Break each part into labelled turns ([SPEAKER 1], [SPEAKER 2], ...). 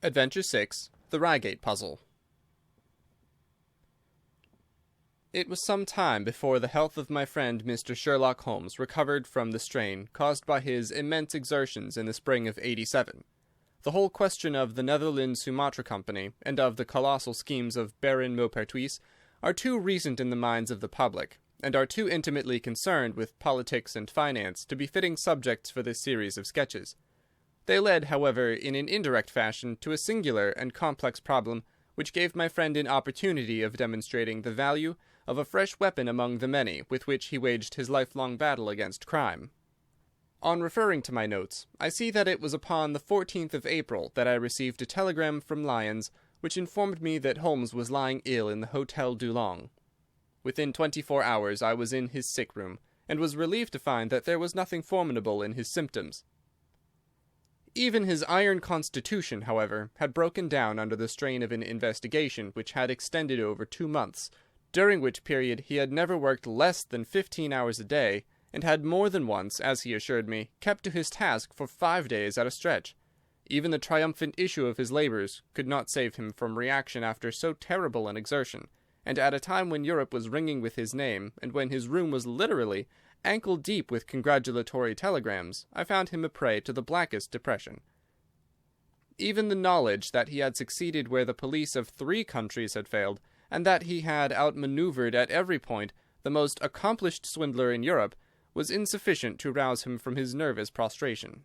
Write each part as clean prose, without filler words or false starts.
[SPEAKER 1] Adventure 6. The Reigate Puzzle. It was some time before the health of my friend Mr. Sherlock Holmes recovered from the strain caused by his immense exertions in the spring of '87. The whole question of the Netherlands Sumatra Company and of the colossal schemes of Baron Maupertuis are too recent in the minds of the public, and are too intimately concerned with politics and finance to be fitting subjects for this series of sketches. They led, however, in an indirect fashion to a singular and complex problem which gave my friend an opportunity of demonstrating the value of a fresh weapon among the many with which he waged his lifelong battle against crime. On referring to my notes, I see that it was upon the 14th of April that I received a telegram from Lyons which informed me that Holmes was lying ill in the Hotel Dulong. Within 24 hours I was in his sick room, and was relieved to find that there was nothing formidable in his symptoms. Even his iron constitution, however, had broken down under the strain of an investigation which had extended over 2 months, during which period he had never worked less than 15 hours a day, and had more than once, as he assured me, kept to his task for 5 days at a stretch. Even the triumphant issue of his labours could not save him from reaction after so terrible an exertion, and at a time when Europe was ringing with his name, and when his room was literally ankle-deep with congratulatory telegrams, I found him a prey to the blackest depression. Even the knowledge that he had succeeded where the police of 3 countries had failed, and that he had outmanoeuvred at every point the most accomplished swindler in Europe, was insufficient to rouse him from his nervous prostration.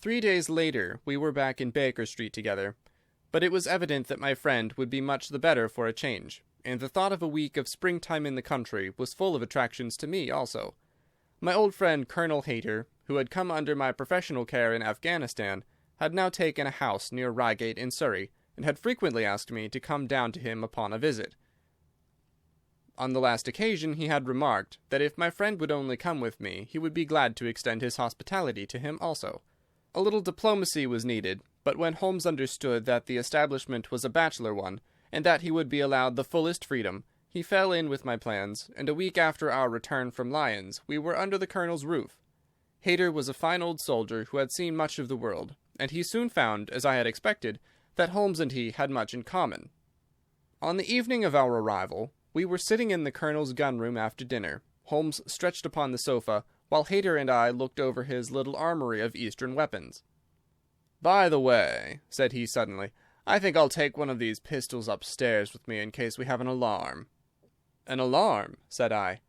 [SPEAKER 1] 3 days later we were back in Baker Street together, but it was evident that my friend would be much the better for a change, and the thought of a week of springtime in the country was full of attractions to me also. My old friend Colonel Hayter, who had come under my professional care in Afghanistan, had now taken a house near Reigate in Surrey, and had frequently asked me to come down to him upon a visit. On the last occasion he had remarked that if my friend would only come with me, he would be glad to extend his hospitality to him also. A little diplomacy was needed, but when Holmes understood that the establishment was a bachelor one, and that he would be allowed the fullest freedom, he fell in with my plans, and a week after our return from Lyons we were under the Colonel's roof. Hayter was a fine old soldier who had seen much of the world, and he soon found, as I had expected, that Holmes and he had much in common. On the evening of our arrival, we were sitting in the Colonel's gun-room after dinner, Holmes stretched upon the sofa, while Hayter and I looked over his little armoury of Eastern weapons. "By the way," said he suddenly, "I think I'll take one of these pistols upstairs with me in case we have an alarm." "An alarm?" said I.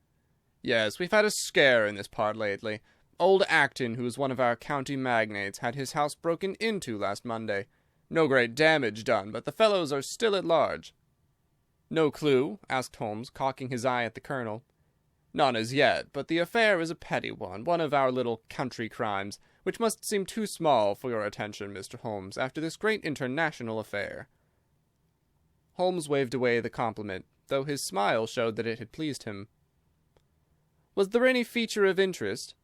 [SPEAKER 1] "Yes, we've had a scare in this part lately. Old Acton, who is one of our county magnates, had his house broken into last Monday. No great damage done, but the fellows are still at large." "No clue?" asked Holmes, cocking his eye at the Colonel. "None as yet, but the affair is a petty one of our little country crimes, which must seem too small for your attention, Mr. Holmes, after this great international affair." Holmes waved away the compliment, though his smile showed that it had pleased him. "Was there any feature of interest?"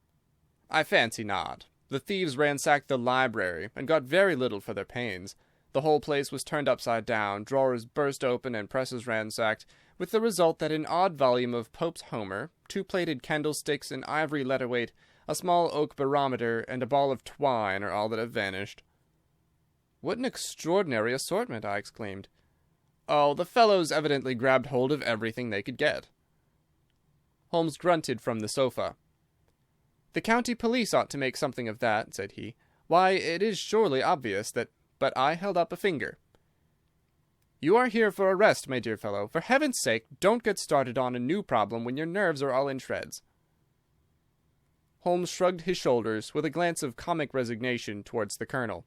[SPEAKER 1] "I fancy not. The thieves ransacked the library, and got very little for their pains. The whole place was turned upside down, drawers burst open, and presses ransacked, with the result that an odd volume of Pope's Homer, 2 plated candlesticks, an ivory letterweight, a small oak barometer, and a ball of twine are all that have vanished." "What an extraordinary assortment!" I exclaimed. "Oh, the fellows evidently grabbed hold of everything they could get." Holmes grunted from the sofa. "The county police ought to make something of that," said he. "Why, it is surely obvious that—" But I held up a finger. "You are here for a rest, my dear fellow. For heaven's sake, don't get started on a new problem when your nerves are all in shreds." Holmes shrugged his shoulders with a glance of comic resignation towards the Colonel,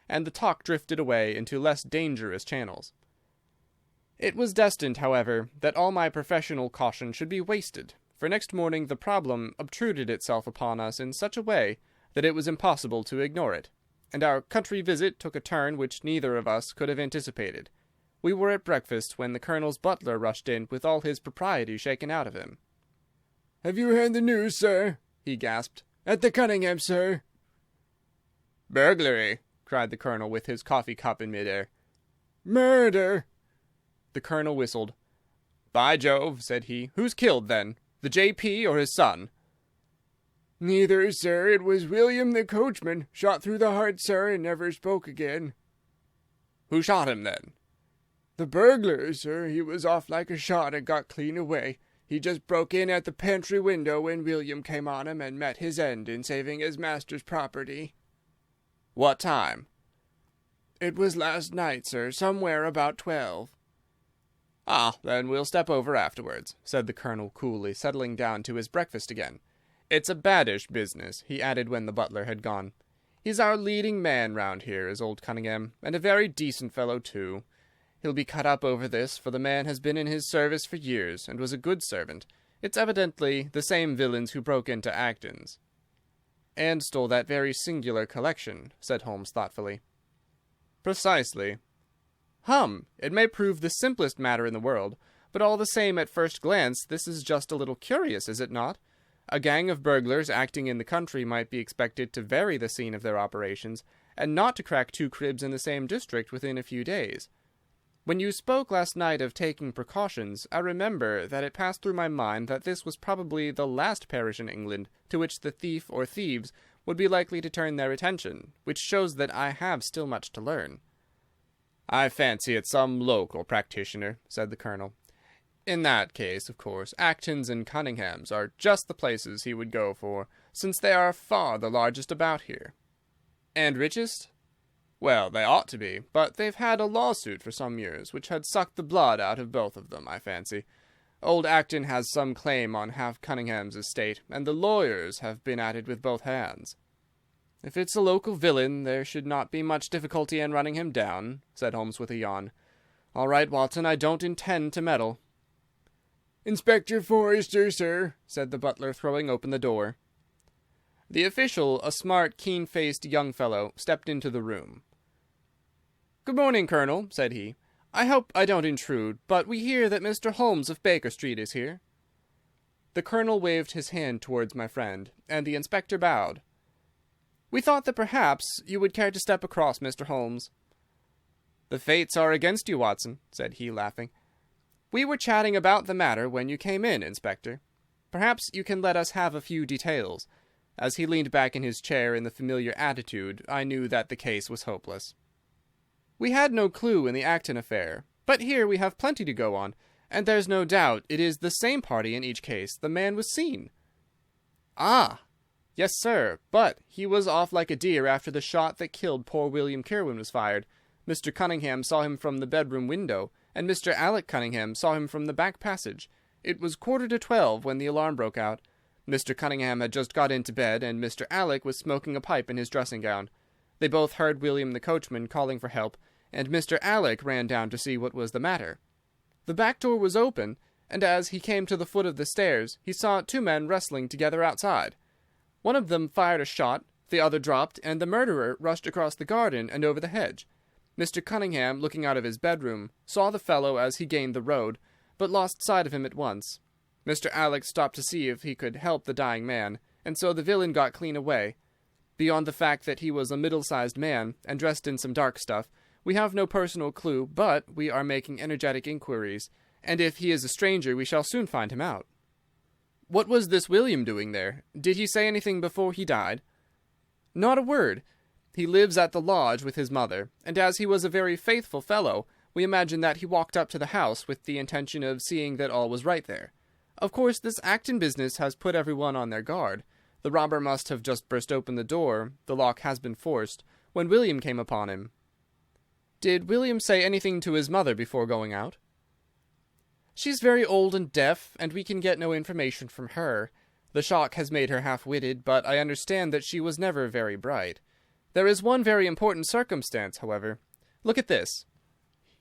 [SPEAKER 1] and the talk drifted away into less dangerous channels. It was destined, however, that all my professional caution should be wasted, for next morning the problem obtruded itself upon us in such a way that it was impossible to ignore it, and our country visit took a turn which neither of us could have anticipated. We were at breakfast when the Colonel's butler rushed in with all his propriety shaken out of him.
[SPEAKER 2] "Have you heard the news, sir?" he gasped. "At the Cunningham, sir."
[SPEAKER 1] "Burglary!" cried the Colonel with his coffee cup in mid-air.
[SPEAKER 2] "Murder!"
[SPEAKER 1] The Colonel whistled. "By Jove," said he. "Who's killed, then? The J.P. or his son?"
[SPEAKER 2] "Neither, sir. It was William the coachman. Shot through the heart, sir, and never spoke again."
[SPEAKER 1] Who shot him, then?"
[SPEAKER 2] "The burglar, sir. He was off like a shot and got clean away. He just broke in at the pantry window when William came on him and met his end in saving his master's property."
[SPEAKER 1] "What time?"
[SPEAKER 2] "It was last night, sir, somewhere about 12.
[SPEAKER 1] "Ah, then we'll step over afterwards," said the colonel coolly, settling down to his breakfast again. "It's a baddish business," he added when the butler had gone. "He's our leading man round here, is old Cunningham, and a very decent fellow, too. He'll be cut up over this, for the man has been in his service for years, and was a good servant. It's evidently the same villains who broke into Acton's." "And stole that very singular collection," said Holmes thoughtfully. "Precisely. It may prove the simplest matter in the world, but all the same at first glance this is just a little curious, is it not? A gang of burglars acting in the country might be expected to vary the scene of their operations, and not to crack 2 cribs in the same district within a few days. When you spoke last night of taking precautions, I remember that it passed through my mind that this was probably the last parish in England to which the thief or thieves would be likely to turn their attention, which shows that I have still much to learn." "I fancy it's some local practitioner," said the colonel. "In that case, of course, Acton's and Cunningham's are just the places he would go for, since they are far the largest about here." "And richest?" "Well, they ought to be, but they've had a lawsuit for some years, which had sucked the blood out of both of them, I fancy. Old Acton has some claim on half Cunningham's estate, and the lawyers have been at it with both hands." "If it's a local villain, there should not be much difficulty in running him down," said Holmes with a yawn. "All right, Watson, I don't intend to meddle."
[SPEAKER 2] "Inspector Forrester, sir," said the butler, throwing open the door.
[SPEAKER 1] The official, a smart, keen-faced young fellow, stepped into the room. "Good morning, Colonel," said he. "I hope I don't intrude, but we hear that Mr. Holmes of Baker Street is here." The colonel waved his hand towards my friend, and the inspector bowed. "We thought that perhaps you would care to step across, Mr. Holmes." "The fates are against you, Watson," said he, laughing. "We were chatting about the matter when you came in, Inspector. Perhaps you can let us have a few details." As he leaned back in his chair in the familiar attitude, I knew that the case was hopeless. "We had no clue in the Acton affair, but here we have plenty to go on, and there's no doubt it is the same party in each case. The man was seen." "Ah!" "Yes, sir, but he was off like a deer after the shot that killed poor William Kirwan was fired. Mr. Cunningham saw him from the bedroom window, and Mr. Alec Cunningham saw him from the back passage. It was 11:45 when the alarm broke out. Mr. Cunningham had just got into bed, and Mr. Alec was smoking a pipe in his dressing gown. They both heard William the coachman calling for help, and Mr. Alec ran down to see what was the matter. The back door was open, and as he came to the foot of the stairs, he saw 2 men wrestling together outside. One of them fired a shot, the other dropped, and the murderer rushed across the garden and over the hedge. Mr. Cunningham, looking out of his bedroom, saw the fellow as he gained the road, but lost sight of him at once. Mr. Alec stopped to see if he could help the dying man, and so the villain got clean away. Beyond the fact that he was a middle-sized man, and dressed in some dark stuff, we have no personal clue, but we are making energetic inquiries, and if he is a stranger we shall soon find him out." "What was this William doing there? Did he say anything before he died?" "Not a word. He lives at the lodge with his mother, and as he was a very faithful fellow, we imagine that he walked up to the house with the intention of seeing that all was right there. Of course, this Acton business has put everyone on their guard. The robber must have just burst open the door, the lock has been forced, when William came upon him." "Did William say anything to his mother before going out?" "She's very old and deaf, and we can get no information from her. The shock has made her half-witted, but I understand that she was never very bright. There is one very important circumstance, however. Look at this."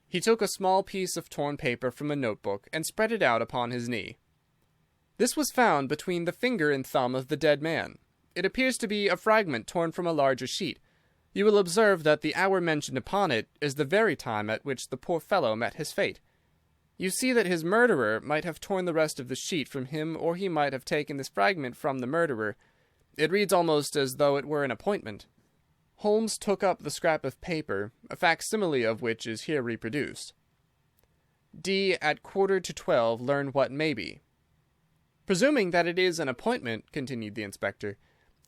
[SPEAKER 1] He took a small piece of torn paper from a notebook and spread it out upon his knee. "This was found between the finger and thumb of the dead man. It appears to be a fragment torn from a larger sheet. You will observe that the hour mentioned upon it is the very time at which the poor fellow met his fate. You see that his murderer might have torn the rest of the sheet from him, or he might have taken this fragment from the murderer. It reads almost as though it were an appointment." Holmes took up the scrap of paper, a facsimile of which is here reproduced. "D. at 11:45 learn what may be." "Presuming that it is an appointment," continued the inspector,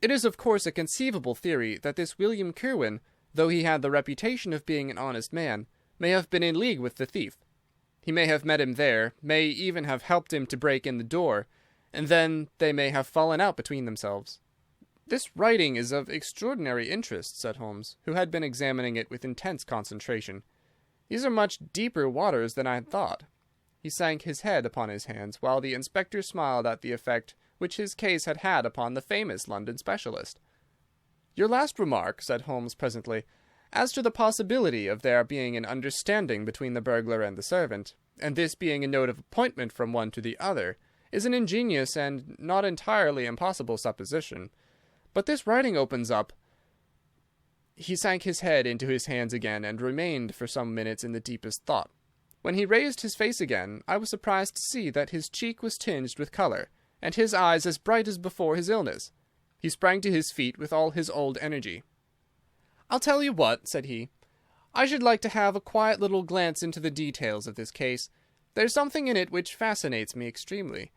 [SPEAKER 1] "it is of course a conceivable theory that this William Kirwan though he had the reputation of being an honest man, may have been in league with the thief. He may have met him there, may even have helped him to break in the door, and then they may have fallen out between themselves. "This writing is of extraordinary interest," said Holmes, who had been examining it with intense concentration. "These are much deeper waters than I had thought." He sank his head upon his hands, while the inspector smiled at the effect which his case had had upon the famous London specialist. "Your last remark," said Holmes presently, "as to the possibility of there being an understanding between the burglar and the servant, and this being a note of appointment from one to the other, is an ingenious and not entirely impossible supposition. But this writing opens up—" He sank his head into his hands again, and remained for some minutes in the deepest thought. When he raised his face again, I was surprised to see that his cheek was tinged with colour, and his eyes as bright as before his illness. He sprang to his feet with all his old energy. "I'll tell you what," said he. "I should like to have a quiet little glance into the details of this case. There's something in it which fascinates me extremely.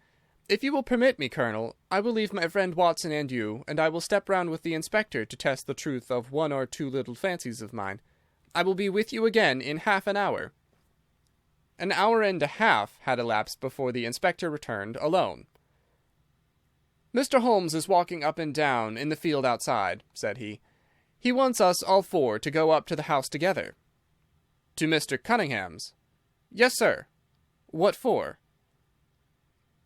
[SPEAKER 1] If you will permit me, Colonel, I will leave my friend Watson and you, and I will step round with the inspector to test the truth of one or two little fancies of mine. I will be with you again in half an hour." An hour and a half had elapsed before the inspector returned, alone. "Mr. Holmes is walking up and down in the field outside," said he. "He wants us all four to go up to the house together." "To Mr. Cunningham's?" "Yes, sir." "What for?"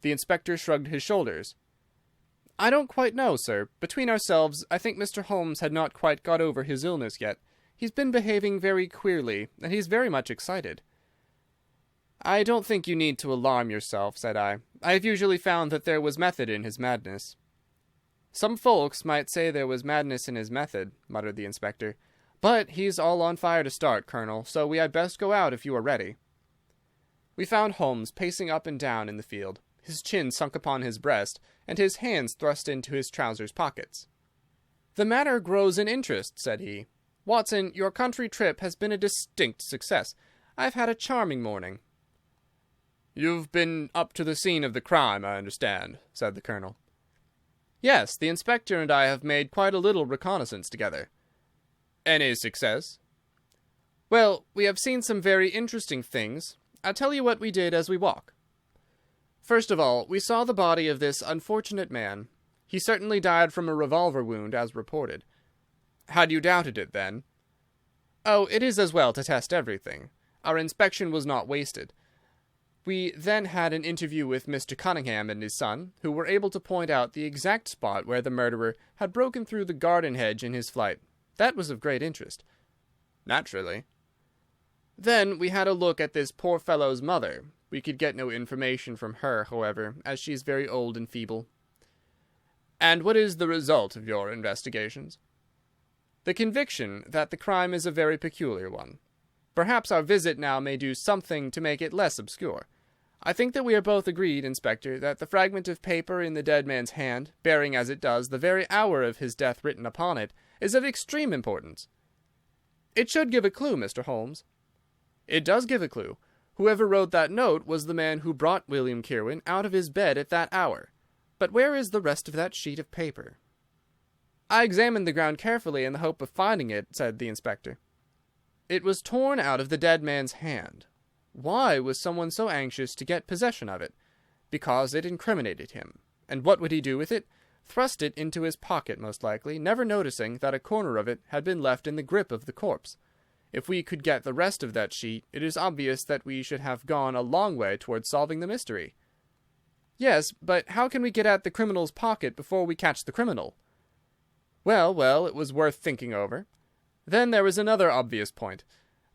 [SPEAKER 1] The inspector shrugged his shoulders. "I don't quite know, sir. Between ourselves, I think Mr. Holmes had not quite got over his illness yet. He's been behaving very queerly, and he's very much excited." "I don't think you need to alarm yourself," said I. "I have usually found that there was method in his madness." "Some folks might say there was madness in his method," muttered the inspector. "But he's all on fire to start, Colonel, so we had best go out if you are ready." We found Holmes pacing up and down in the field, his chin sunk upon his breast, and his hands thrust into his trousers pockets. "The matter grows in interest," said he. "Watson, your country trip has been a distinct success. I've had a charming morning." "You've been up to the scene of the crime, I understand," said the Colonel. "Yes, the inspector and I have made quite a little reconnaissance together." "Any success?" "Well, we have seen some very interesting things. I'll tell you what we did as we walk. First of all, we saw the body of this unfortunate man. He certainly died from a revolver wound, as reported." "Had you doubted it, then?" "Oh, it is as well to test everything. Our inspection was not wasted. We then had an interview with Mr. Cunningham and his son, who were able to point out the exact spot where the murderer had broken through the garden hedge in his flight. That was of great interest." "Naturally." "Then we had a look at this poor fellow's mother. We could get no information from her, however, as she is very old and feeble." "And what is the result of your investigations?" "The conviction that the crime is a very peculiar one. Perhaps our visit now may do something to make it less obscure. I think that we are both agreed, Inspector, that the fragment of paper in the dead man's hand, bearing as it does the very hour of his death written upon it, is of extreme importance." "It should give a clue, Mr. Holmes." "It does give a clue. Whoever wrote that note was the man who brought William Kirwan out of his bed at that hour. But where is the rest of that sheet of paper?" "I examined the ground carefully in the hope of finding it," said the inspector. "It was torn out of the dead man's hand. Why was someone so anxious to get possession of it? Because it incriminated him. And what would he do with it? Thrust it into his pocket, most likely, never noticing that a corner of it had been left in the grip of the corpse. If we could get the rest of that sheet, it is obvious that we should have gone a long way towards solving the mystery." "Yes, but how can we get at the criminal's pocket before we catch the criminal?" Well, it was worth thinking over. Then there was another obvious point.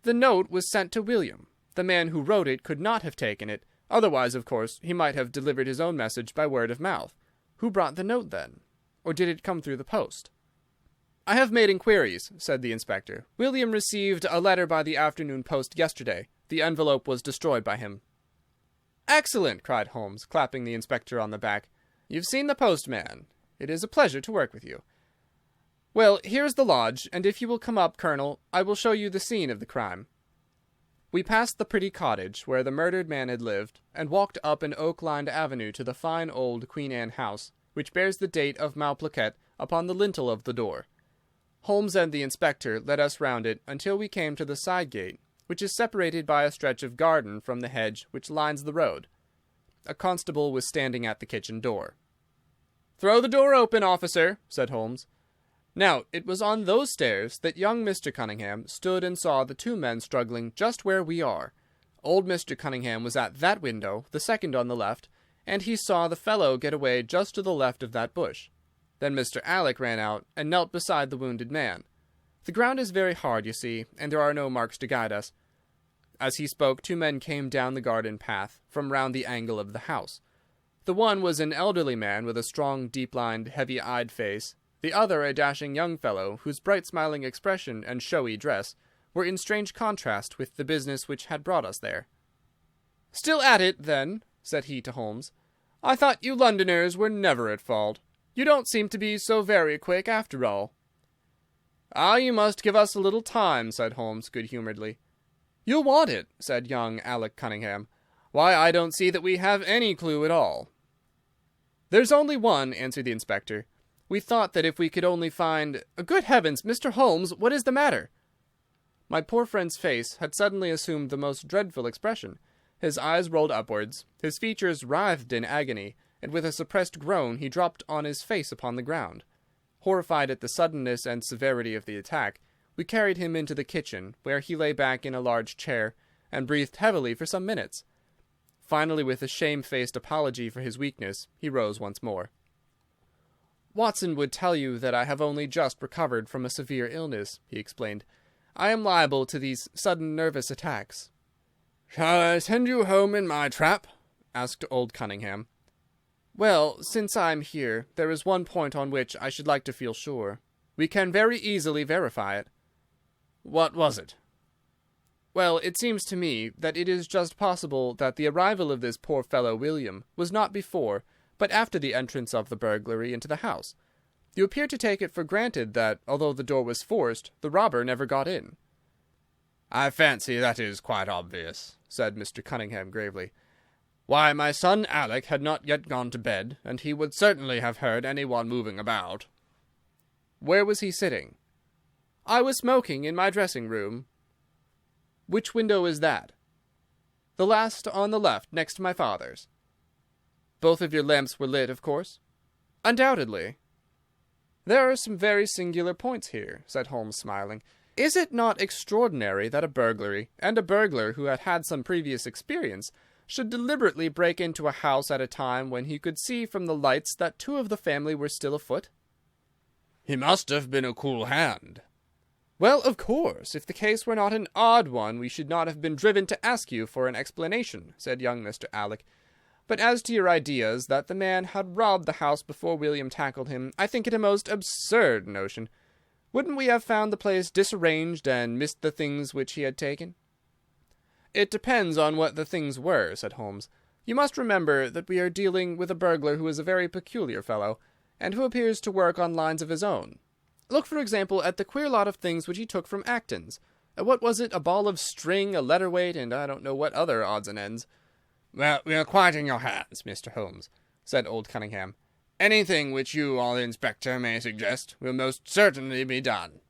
[SPEAKER 1] The note was sent to William. The man who wrote it could not have taken it. Otherwise, of course, he might have delivered his own message by word of mouth. Who brought the note, then? Or did it come through the post? "I have made inquiries," said the inspector. "William received a letter by the afternoon post yesterday. The envelope was destroyed by him." "Excellent!" cried Holmes, clapping the inspector on the back. "You've seen the postman. It is a pleasure to work with you. Well, here is the lodge, and if you will come up, Colonel, I will show you the scene of the crime." We passed the pretty cottage where the murdered man had lived, and walked up an oak-lined avenue to the fine old Queen Anne house, which bears the date of Malplaquet upon the lintel of the door. Holmes and the inspector led us round it until we came to the side gate, which is separated by a stretch of garden from the hedge which lines the road. A constable was standing at the kitchen door. "Throw the door open, officer," said Holmes. Now, it was on those stairs that young Mr. Cunningham stood and saw the two men struggling just where we are. Old Mr. Cunningham was at that window, the second on the left, and he saw the fellow get away just to the left of that bush. Then Mr. Alec ran out and knelt beside the wounded man. The ground is very hard, you see, and there are no marks to guide us. As he spoke, two men came down the garden path from round the angle of the house. The one was an elderly man with a strong, deep-lined, heavy-eyed face, the other a dashing young fellow whose bright smiling expression and showy dress were in strange contrast with the business which had brought us there. "Still at it, then?" said he to Holmes. "I thought you Londoners were never at fault. You don't seem to be so very quick, after all." "Ah, you must give us a little time," said Holmes good-humouredly. "You'll want it," said young Alec Cunningham. "Why, I don't see that we have any clue at all." "There's only one," answered the inspector. "We thought that if we could only find— Good heavens, Mr. Holmes, what is the matter?" My poor friend's face had suddenly assumed the most dreadful expression. His eyes rolled upwards, his features writhed in agony, and with a suppressed groan he dropped on his face upon the ground. Horrified at the suddenness and severity of the attack, we carried him into the kitchen, where he lay back in a large chair, and breathed heavily for some minutes. Finally, with a shamefaced apology for his weakness, he rose once more. "Watson would tell you that I have only just recovered from a severe illness," he explained. "I am liable to these sudden nervous attacks." "Shall I send you home in my trap?" asked old Cunningham. "Well, since I am here, there is one point on which I should like to feel sure. We can very easily verify it." "What was it?" "Well, it seems to me that it is just possible that the arrival of this poor fellow William was not before, but after the entrance of the burglary into the house. You appear to take it for granted that, although the door was forced, the robber never got in." "I fancy that is quite obvious," said Mr. Cunningham gravely. "Why, my son Alec had not yet gone to bed, and he would certainly have heard anyone moving about." "Where was he sitting?" "I was smoking in my dressing-room." "Which window is that?" "The last on the left, next to my father's." "Both of your lamps were lit, of course?" "Undoubtedly." "There are some very singular points here," said Holmes, smiling. "Is it not extraordinary that a burglary, and a burglar who had had some previous experience, should deliberately break into a house at a time when he could see from the lights that two of the family were still afoot?" "He must have been a cool hand." "Well, of course, if the case were not an odd one, we should not have been driven to ask you for an explanation," said young Mr. Alec. "But as to your ideas that the man had robbed the house before William tackled him, I think it a most absurd notion. Wouldn't we have found the place disarranged and missed the things which he had taken?" "It depends on what the things were," said Holmes. "You must remember that we are dealing with a burglar who is a very peculiar fellow, and who appears to work on lines of his own. Look, for example, at the queer lot of things which he took from Acton's. What was it? A ball of string, a letter weight, and I don't know what other odds and ends." "Well, we are quite in your hands, Mr. Holmes," said old Cunningham. "Anything which you or the inspector may suggest will most certainly be done."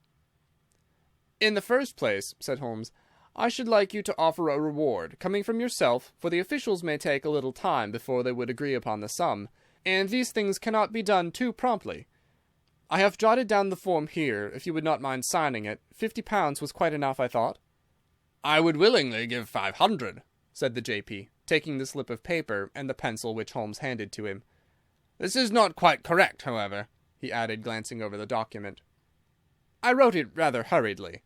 [SPEAKER 1] "In the first place," said Holmes, "I should like you to offer a reward, coming from yourself, for the officials may take a little time before they would agree upon the sum, and these things cannot be done too promptly. I have jotted down the form here, if you would not mind signing it. £50 was quite enough, I thought." "I would willingly give 500, said the J.P., taking the slip of paper and the pencil which Holmes handed to him. "This is not quite correct, however," he added, glancing over the document. "I wrote it rather hurriedly.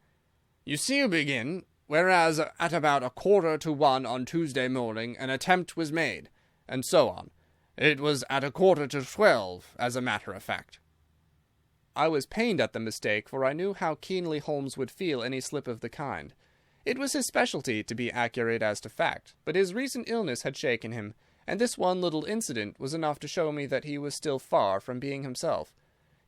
[SPEAKER 1] You see, you begin, whereas at about 1:45 on Tuesday morning an attempt was made, and so on. It was at 11:45, as a matter of fact." I was pained at the mistake, for I knew how keenly Holmes would feel any slip of the kind. It was his specialty to be accurate as to fact, but his recent illness had shaken him, and this one little incident was enough to show me that he was still far from being himself.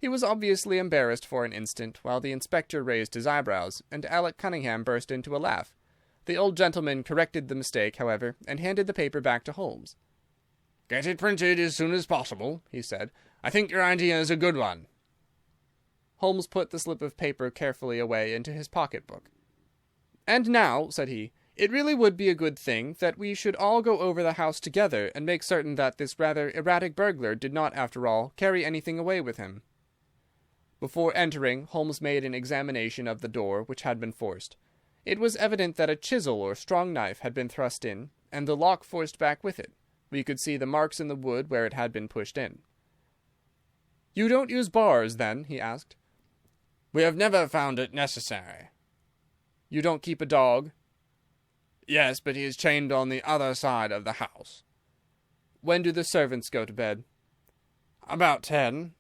[SPEAKER 1] He was obviously embarrassed for an instant, while the inspector raised his eyebrows, and Alec Cunningham burst into a laugh. The old gentleman corrected the mistake, however, and handed the paper back to Holmes. "Get it printed as soon as possible," he said. "I think your idea is a good one." Holmes put the slip of paper carefully away into his pocket-book. "And now," said he, "it really would be a good thing that we should all go over the house together and make certain that this rather erratic burglar did not, after all, carry anything away with him." Before entering, Holmes made an examination of the door, which had been forced. It was evident that a chisel or strong knife had been thrust in, and the lock forced back with it. We could see the marks in the wood where it had been pushed in. "You don't use bars, then?" he asked.
[SPEAKER 2] "We have never found it necessary."
[SPEAKER 1] "You don't keep a dog?"
[SPEAKER 2] "Yes, but he is chained on the other side of the house."
[SPEAKER 1] "When do the servants go to bed?"
[SPEAKER 2] "About 10.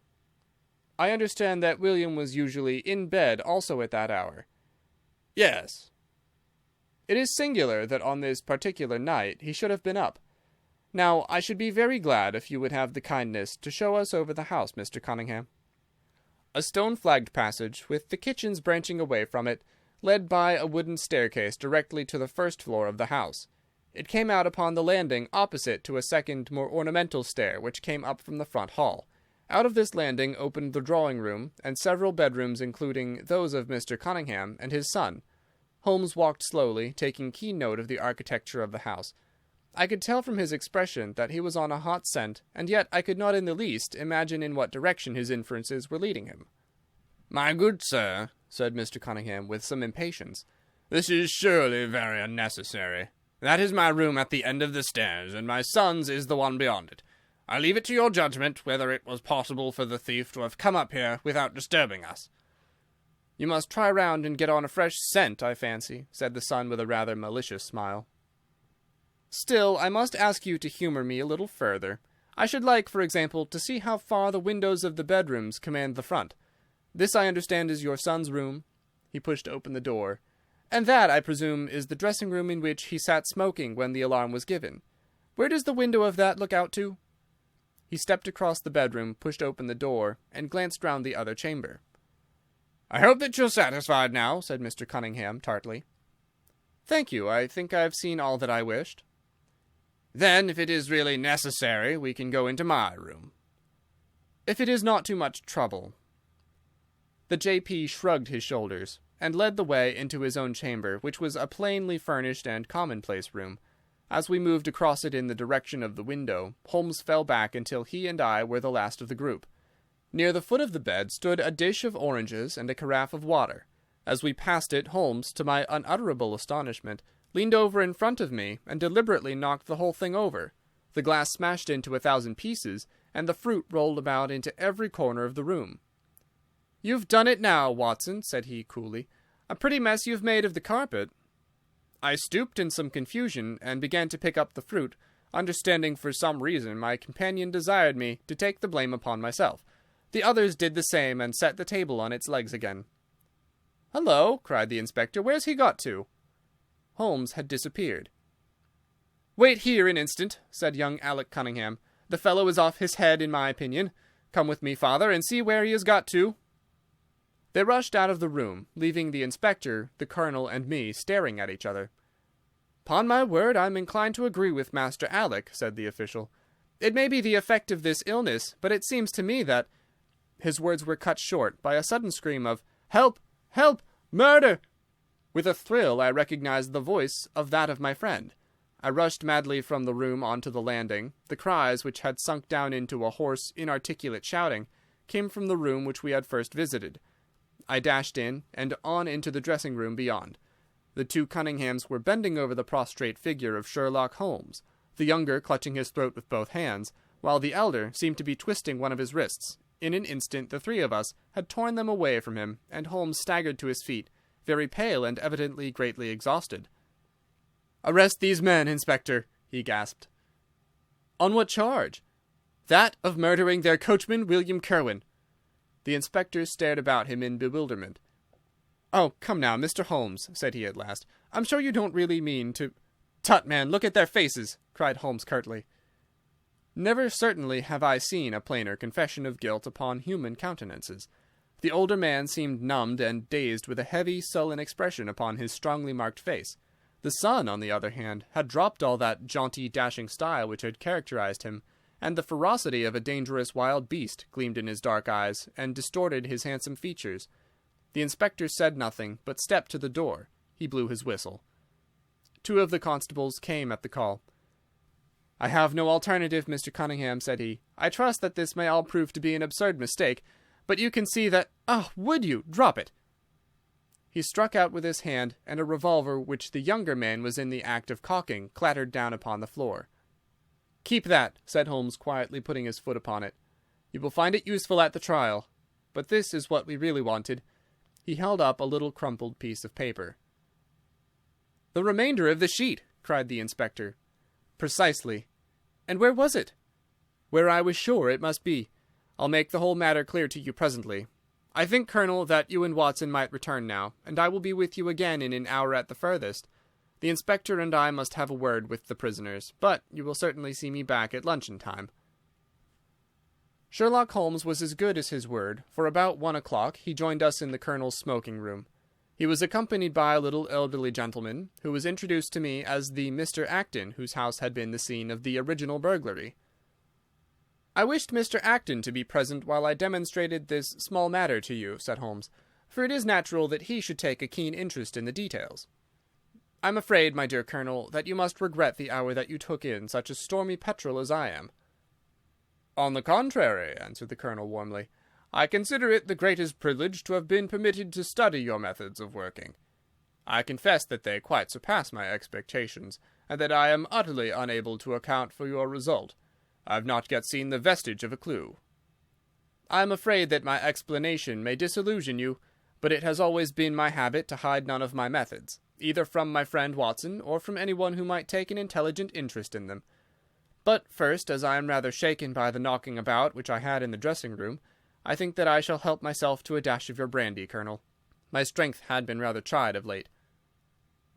[SPEAKER 1] "I understand that William was usually in bed also at that hour."
[SPEAKER 2] "Yes."
[SPEAKER 1] "It is singular that on this particular night he should have been up. Now, I should be very glad if you would have the kindness to show us over the house, Mr. Cunningham." A stone-flagged passage, with the kitchens branching away from it, led by a wooden staircase directly to the first floor of the house. It came out upon the landing opposite to a second, more ornamental stair which came up from the front hall. Out of this landing opened the drawing-room, and several bedrooms, including those of Mr. Cunningham and his son. Holmes walked slowly, taking keen note of the architecture of the house. I could tell from his expression that he was on a hot scent, and yet I could not in the least imagine in what direction his inferences were leading him.
[SPEAKER 2] "My good sir,"
[SPEAKER 1] said Mr. Cunningham with some impatience,
[SPEAKER 2] "this is surely very unnecessary. That is my room at the end of the stairs, and my son's is the one beyond it. I leave it to your judgment whether it was possible for the thief to have come up here without disturbing us."
[SPEAKER 1] "You must try round and get on a fresh scent, I fancy," said the son with a rather malicious smile. "Still, I must ask you to humour me a little further. I should like, for example, to see how far the windows of the bedrooms command the front. This, I understand, is your son's room." He pushed open the door. "And that, I presume, is the dressing-room in which he sat smoking when the alarm was given. Where does the window of that look out to?" He stepped across the bedroom, pushed open the door, and glanced round the other chamber.
[SPEAKER 2] "I hope that you're satisfied now," said Mr. Cunningham tartly.
[SPEAKER 1] "Thank you. I think I have seen all that I wished."
[SPEAKER 2] "Then, if it is really necessary, we can go into my room."
[SPEAKER 1] "If it is not too much trouble." The J.P. shrugged his shoulders, and led the way into his own chamber, which was a plainly furnished and commonplace room. As we moved across it in the direction of the window, Holmes fell back until he and I were the last of the group. Near the foot of the bed stood a dish of oranges and a carafe of water. As we passed it, Holmes, to my unutterable astonishment, leaned over in front of me and deliberately knocked the whole thing over. The glass smashed into 1,000 pieces, and the fruit rolled about into every corner of the room. "You've done it now, Watson," said he coolly. "A pretty mess you've made of the carpet." I stooped in some confusion and began to pick up the fruit, understanding for some reason my companion desired me to take the blame upon myself. The others did the same and set the table on its legs again. "Hullo!" cried the inspector. "Where's he got to?" Holmes had disappeared. "Wait here an instant," said young Alec Cunningham. "The fellow is off his head, in my opinion. Come with me, father, and see where he has got to." They rushed out of the room, leaving the inspector, the colonel, and me staring at each other. "'Pon my word, I'm inclined to agree with Master Alec," said the official. "It may be the effect of this illness, but it seems to me that—" His words were cut short by a sudden scream of "Help! Help! Murder!" With a thrill I recognized the voice of that of my friend. I rushed madly from the room onto the landing. The cries, which had sunk down into a hoarse, inarticulate shouting, came from the room which we had first visited. I dashed in, and on into the dressing-room beyond. The two Cunninghams were bending over the prostrate figure of Sherlock Holmes, the younger clutching his throat with both hands, while the elder seemed to be twisting one of his wrists. In an instant the three of us had torn them away from him, and Holmes staggered to his feet, very pale and evidently greatly exhausted. "Arrest these men, Inspector," he gasped. "On what charge?" "That of murdering their coachman, William Kerwin." The inspector stared about him in bewilderment. "Oh, come now, Mr. Holmes," said he at last. "I'm sure you don't really mean to—" "Tut, man, look at their faces," cried Holmes curtly. Never certainly have I seen a plainer confession of guilt upon human countenances. The older man seemed numbed and dazed, with a heavy, sullen expression upon his strongly marked face. The son, on the other hand, had dropped all that jaunty, dashing style which had characterized him, and the ferocity of a dangerous wild beast gleamed in his dark eyes and distorted his handsome features. The inspector said nothing, but stepped to the door. He blew his whistle. 2 of the constables came at the call. "I have no alternative, Mr. Cunningham," said he. "I trust that this may all prove to be an absurd mistake, but you can see that— Ah, would you? Drop it!" He struck out with his hand, and a revolver which the younger man was in the act of cocking clattered down upon the floor. "Keep that," said Holmes, quietly putting his foot upon it. "You will find it useful at the trial. But this is what we really wanted." He held up a little crumpled piece of paper. "The remainder of the sheet!" cried the inspector. "Precisely. And where was it?" "Where I was sure it must be. I'll make the whole matter clear to you presently. I think, Colonel, that you and Watson might return now, and I will be with you again in an hour at the furthest. The inspector and I must have a word with the prisoners, but you will certainly see me back at luncheon time." Sherlock Holmes was as good as his word, for about 1 o'clock he joined us in the Colonel's smoking room. He was accompanied by a little elderly gentleman, who was introduced to me as the Mr. Acton whose house had been the scene of the original burglary. "I wished Mr. Acton to be present while I demonstrated this small matter to you," said Holmes, "for it is natural that he should take a keen interest in the details. I'm afraid, my dear Colonel, that you must regret the hour that you took in such a stormy petrel as I am." "On the contrary," answered the Colonel warmly, "I consider it the greatest privilege to have been permitted to study your methods of working. I confess that they quite surpass my expectations, and that I am utterly unable to account for your result. I have not yet seen the vestige of a clue." "I am afraid that my explanation may disillusion you, but it has always been my habit to hide none of my methods, either from my friend Watson or from anyone who might take an intelligent interest in them. But first, as I am rather shaken by the knocking about which I had in the dressing-room, I think that I shall help myself to a dash of your brandy, Colonel. My strength had been rather tried of late."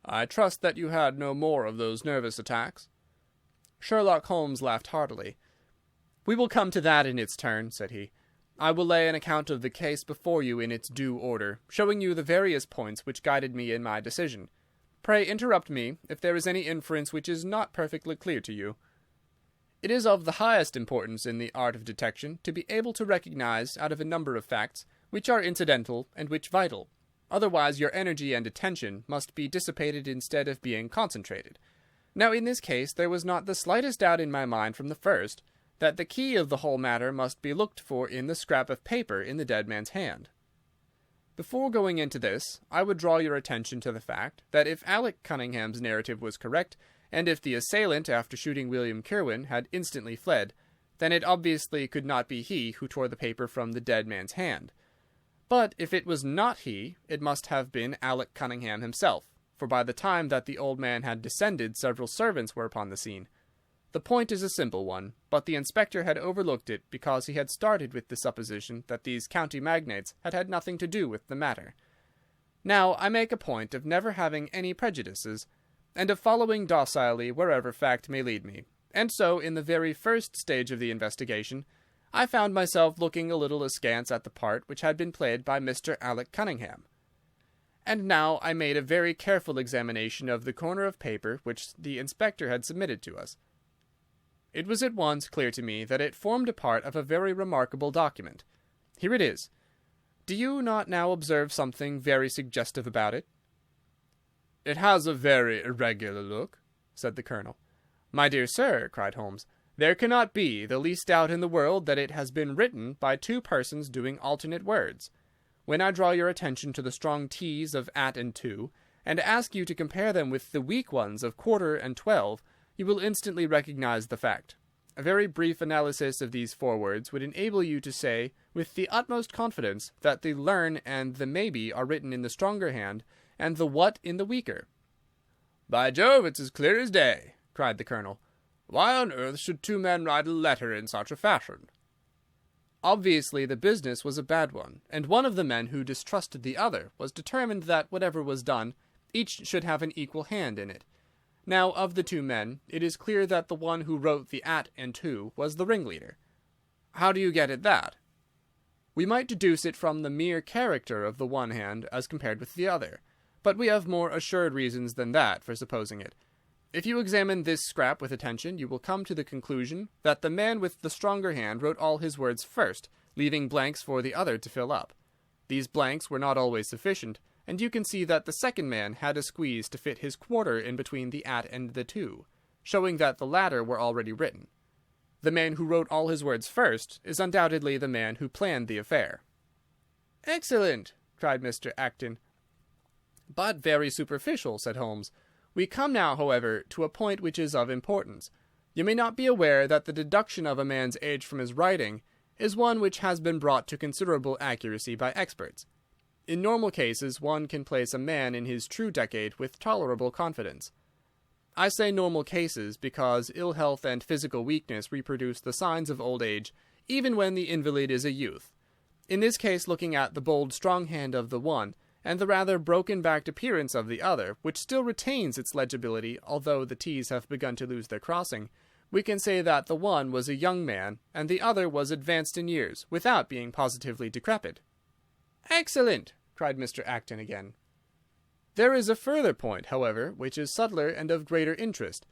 [SPEAKER 1] "I trust that you had no more of those nervous attacks?" Sherlock Holmes laughed heartily. "We will come to that in its turn," said he. "I will lay an account of the case before you in its due order, showing you the various points which guided me in my decision. Pray interrupt me if there is any inference which is not perfectly clear to you. It is of the highest importance in the art of detection to be able to recognize out of a number of facts which are incidental and which vital. Otherwise your energy and attention must be dissipated instead of being concentrated. Now in this case there was not the slightest doubt in my mind from the first that the key of the whole matter must be looked for in the scrap of paper in the dead man's hand. Before going into this, I would draw your attention to the fact that if Alec Cunningham's narrative was correct, and if the assailant, after shooting William Kirwan, had instantly fled, then it obviously could not be he who tore the paper from the dead man's hand. But if it was not he, it must have been Alec Cunningham himself, for by the time that the old man had descended, several servants were upon the scene. The point is a simple one, but the inspector had overlooked it because he had started with the supposition that these county magnates had had nothing to do with the matter. Now I make a point of never having any prejudices, and of following docilely wherever fact may lead me, and so in the very first stage of the investigation I found myself looking a little askance at the part which had been played by Mr. Alec Cunningham. And now I made a very careful examination of the corner of paper which the inspector had submitted to us. It was at once clear to me that it formed a part of a very remarkable document. Here it is. Do you not now observe something very suggestive about it? "It has a very irregular look," said the Colonel. "My dear sir," cried Holmes, "there cannot be the least doubt in the world that it has been written by 2 persons doing alternate words. When I draw your attention to the strong T's of at and to, and ask you to compare them with the weak ones of quarter and 12, you will instantly recognize the fact. A very brief analysis of these 4 words would enable you to say with the utmost confidence that the learn and the maybe are written in the stronger hand, and the what in the weaker." "By Jove, it's as clear as day," cried the Colonel. "Why on earth should 2 men write a letter in such a fashion?" Obviously the business was a bad one, and one of the men who distrusted the other was determined that whatever was done, each should have an equal hand in it. Now, of the 2 men, it is clear that the one who wrote the at and to was the ringleader. How do you get at that? We might deduce it from the mere character of the one hand as compared with the other, but we have more assured reasons than that for supposing it. If you examine this scrap with attention, you will come to the conclusion that the man with the stronger hand wrote all his words first, leaving blanks for the other to fill up. These blanks were not always sufficient, and you can see that the second man had a squeeze to fit his quarter in between the at and the to, showing that the latter were already written. The man who wrote all his words first is undoubtedly the man who planned the affair. "Excellent!" cried Mr. Acton. "But very superficial," said Holmes. "We come now, however, to a point which is of importance. You may not be aware that the deduction of a man's age from his writing is one which has been brought to considerable accuracy by experts. In normal cases, one can place a man in his true decade with tolerable confidence. I say normal cases because ill health and physical weakness reproduce the signs of old age, even when the invalid is a youth. In this case, looking at the bold, strong hand of the one, and the rather broken-backed appearance of the other, which still retains its legibility although the T's have begun to lose their crossing, we can say that the one was a young man, and the other was advanced in years, without being positively decrepit." "Excellent!" cried Mr. Acton again. "There is a further point, however, which is subtler and of greater interest.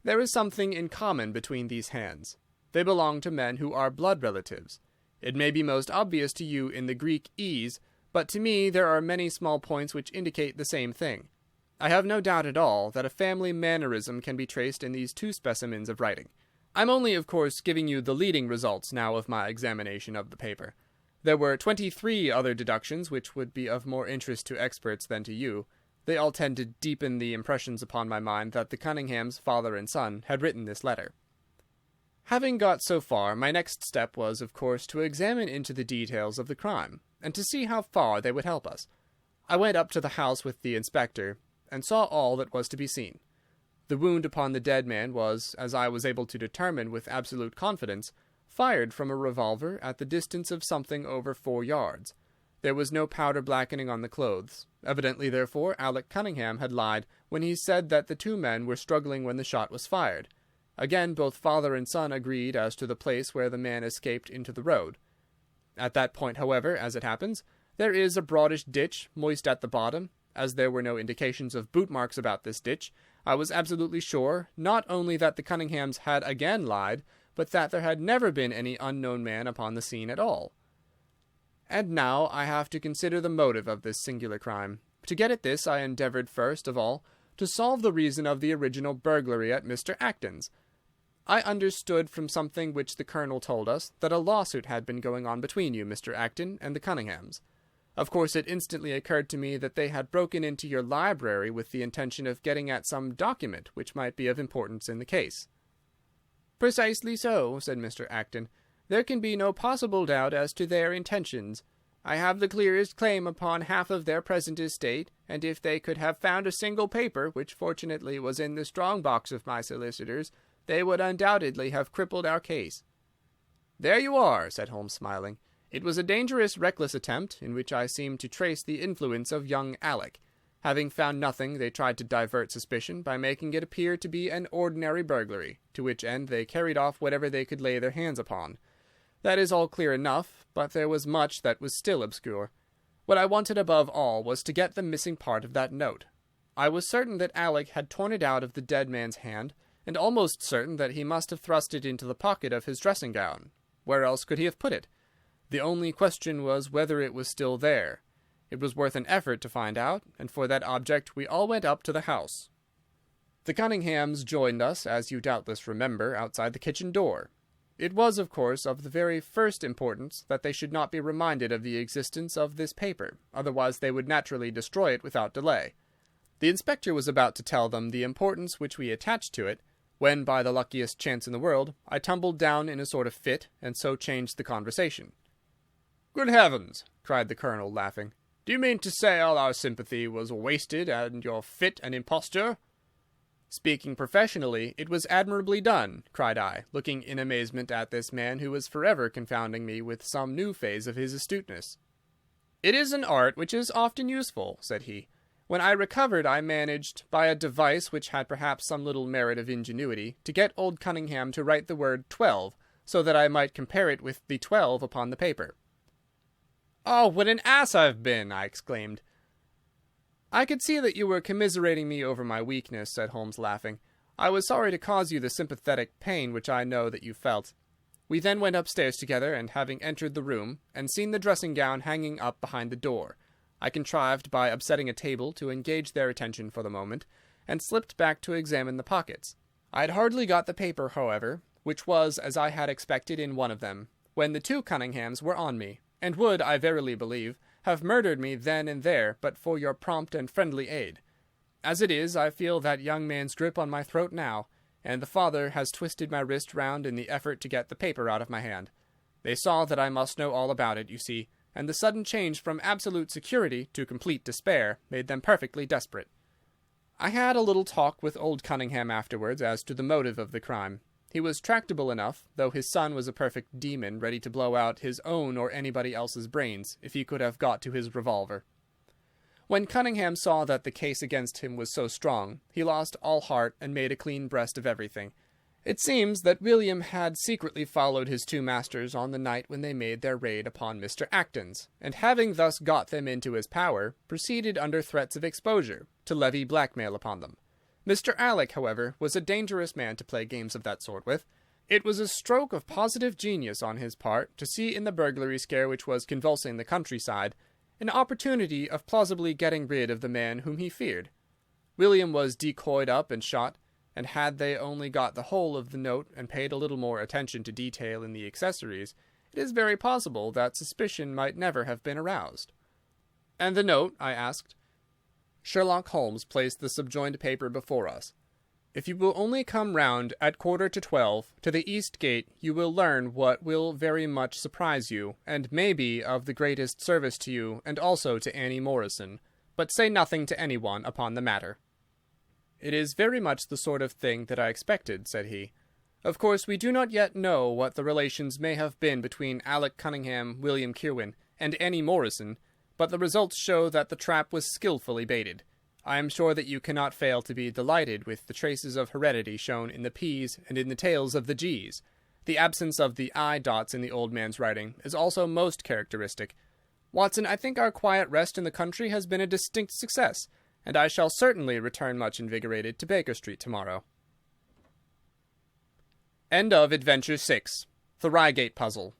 [SPEAKER 1] There is something in common between these hands. They belong to men who are blood relatives. It may be most obvious to you in the Greek E's, but to me there are many small points which indicate the same thing. I have no doubt at all that a family mannerism can be traced in these two specimens of writing. I'm only, of course, giving you the leading results now of my examination of the paper. There were 23 other deductions which would be of more interest to experts than to you. They all tend to deepen the impressions upon my mind that the Cunninghams, father and son, had written this letter. Having got so far, my next step was, of course, to examine into the details of the crime, and to see how far they would help us. I went up to the house with the inspector, and saw all that was to be seen. The wound upon the dead man was, as I was able to determine with absolute confidence, fired from a revolver at the distance of something over 4 yards. There was no powder blackening on the clothes. Evidently, therefore, Alec Cunningham had lied when he said that the two men were struggling when the shot was fired. Again, both father and son agreed as to the place where the man escaped into the road. At that point, however, as it happens, there is a broadish ditch, moist at the bottom. As there were no indications of boot marks about this ditch, I was absolutely sure, not only that the Cunninghams had again lied, but that there had never been any unknown man upon the scene at all. And now I have to consider the motive of this singular crime. To get at this, I endeavoured first of all to solve the reason of the original burglary at Mr. Acton's. I understood from something which the Colonel told us that a lawsuit had been going on between you, Mr. Acton, and the Cunninghams. Of course, it instantly occurred to me that they had broken into your library with the intention of getting at some document which might be of importance in the case. "Precisely so," said Mr. Acton. "There can be no possible doubt as to their intentions. I have the clearest claim upon half of their present estate, and if they could have found a single paper, which fortunately was in the strong box of my solicitors, they would undoubtedly have crippled our case." "There you are," said Holmes, smiling. "It was a dangerous, reckless attempt, in which I seemed to trace the influence of young Alec. Having found nothing, they tried to divert suspicion by making it appear to be an ordinary burglary, to which end they carried off whatever they could lay their hands upon. That is all clear enough, but there was much that was still obscure. What I wanted above all was to get the missing part of that note. I was certain that Alec had torn it out of the dead man's hand, and almost certain that he must have thrust it into the pocket of his dressing gown. Where else could he have put it? The only question was whether it was still there. It was worth an effort to find out, and for that object we all went up to the house. The Cunninghams joined us, as you doubtless remember, outside the kitchen door. It was, of course, of the very first importance that they should not be reminded of the existence of this paper, otherwise they would naturally destroy it without delay. The inspector was about to tell them the importance which we attached to it, when, by the luckiest chance in the world, I tumbled down in a sort of fit, and so changed the conversation. "Good heavens!" cried the Colonel, laughing. "Do you mean to say all our sympathy was wasted, and your fit an imposture?" "Speaking professionally, it was admirably done," cried I, looking in amazement at this man who was forever confounding me with some new phase of his astuteness. "It is an art which is often useful," said he. "When I recovered, I managed, by a device which had perhaps some little merit of ingenuity, to get old Cunningham to write the word 12, so that I might compare it with the 12 upon the paper." "Oh, what an ass I've been!" I exclaimed. "I could see that you were commiserating me over my weakness," said Holmes, laughing. I was sorry to cause you the sympathetic pain which I know that you felt. We then went upstairs together, and having entered the room, and seen the dressing-gown hanging up behind the door, I contrived by upsetting a table to engage their attention for the moment, and slipped back to examine the pockets. I had hardly got the paper, however, which was, as I had expected, in one of them, when the two Cunninghams were on me, and would, I verily believe, have murdered me then and there but for your prompt and friendly aid. As it is, I feel that young man's grip on my throat now, and the father has twisted my wrist round in the effort to get the paper out of my hand. They saw that I must know all about it, you see, and the sudden change from absolute security to complete despair made them perfectly desperate. I had a little talk with old Cunningham afterwards as to the motive of the crime. He was tractable enough, though his son was a perfect demon ready to blow out his own or anybody else's brains if he could have got to his revolver. When Cunningham saw that the case against him was so strong, he lost all heart and made a clean breast of everything. It seems that William had secretly followed his two masters on the night when they made their raid upon Mr. Acton's, and having thus got them into his power, proceeded under threats of exposure to levy blackmail upon them. Mr. Alec, however, was a dangerous man to play games of that sort with. It was a stroke of positive genius on his part to see in the burglary scare which was convulsing the countryside an opportunity of plausibly getting rid of the man whom he feared. William was decoyed up and shot, and had they only got the whole of the note and paid a little more attention to detail in the accessories, it is very possible that suspicion might never have been aroused. "And the note?" I asked. Sherlock Holmes placed the subjoined paper before us. "If you will only come round at 11:45 to the east gate, you will learn what will very much surprise you, and may be of the greatest service to you and also to Annie Morrison. But say nothing to anyone upon the matter." "It is very much the sort of thing that I expected," said he. "Of course we do not yet know what the relations may have been between Alec Cunningham, William Kirwan, and Annie Morrison, but the results show that the trap was skilfully baited. I am sure that you cannot fail to be delighted with the traces of heredity shown in the P's and in the tails of the G's. The absence of the I dots in the old man's writing is also most characteristic. Watson, I think our quiet rest in the country has been a distinct success, and I shall certainly return much invigorated to Baker Street tomorrow." End of Adventure 6. The Reigate Puzzle.